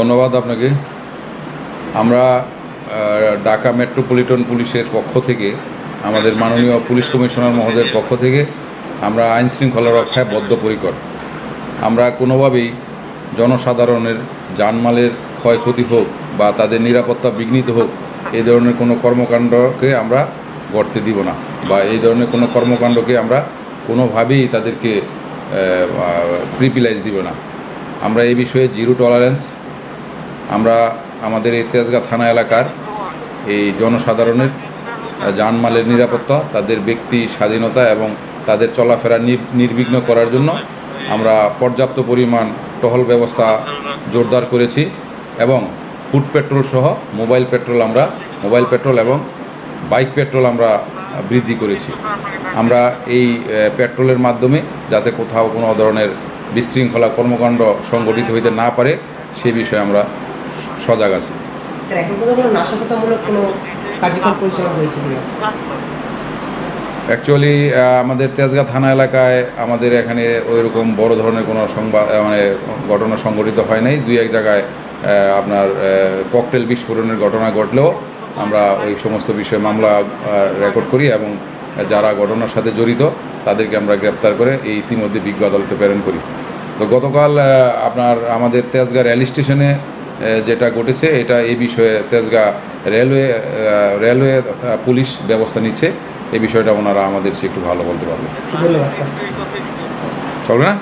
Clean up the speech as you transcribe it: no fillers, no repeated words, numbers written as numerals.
ধন্যবাদ আপনাকে। আমরা ঢাকা মেট্রোপলিটন পুলিশের পক্ষ থেকে, আমাদের মাননীয় পুলিশ কমিশনার মহোদয়ের পক্ষ থেকে আমরা আইন শৃঙ্খলা রক্ষায় বদ্ধপরিকর। আমরা কোনোভাবেই জনসাধারণের জানমালের ক্ষয়ক্ষতি হোক বা তাদের নিরাপত্তা বিঘ্নিত হোক, এই ধরনের কোনো কর্মকাণ্ডকে আমরা গড়তে দিব না, বা এই ধরনের কোনো কর্মকাণ্ডকে আমরা কোনোভাবেই তাদেরকে প্রিভিলেজ দিব না। আমরা এই বিষয়ে জিরো টলারেন্স। আমরা আমাদের এই তেজগাঁ থানা এলাকার এই জনসাধারণের জানমালের নিরাপত্তা, তাদের ব্যক্তি স্বাধীনতা এবং তাদের চলাফেরা নির্বিঘ্ন করার জন্য আমরা পর্যাপ্ত পরিমাণ টহল ব্যবস্থা জোরদার করেছি এবং ফুট পেট্রোল সহ মোবাইল পেট্রোল এবং বাইক পেট্রোল আমরা বৃদ্ধি করেছি। আমরা এই পেট্রোলের মাধ্যমে যাতে কোথাও কোনো ধরনের বিশৃঙ্খলা কর্মকাণ্ড সংগঠিত হইতে না পারে সে বিষয়ে আমরা সজাগ আছি। অ্যাকচুয়ালি আমাদের তেজগাঁ থানা এলাকায় আমাদের এখানে ওইরকম বড় ধরনের কোনো ঘটনা সংঘটিত হয় নাই। দুই এক জায়গায় আপনার ককটেল বিস্ফোরণের ঘটনা ঘটলেও আমরা ওই সমস্ত বিষয়ে মামলা রেকর্ড করি এবং যারা ঘটনার সাথে জড়িত তাদেরকে আমরা গ্রেপ্তার করে ইতিমধ্যে বিজ্ঞ আদালতে প্রেরণ করি। তো গতকাল আমাদের তেজগাঁ রেল স্টেশনে যেটা ঘটেছে, এটা এই বিষয়ে তেজগাঁ রেলওয়ে পুলিশ ব্যবস্থা নিচ্ছে। এই বিষয়টা ওনারা আমাদের একটু ভালো বলতে পারবে। ধন্যবাদ স্যার। চলবে না?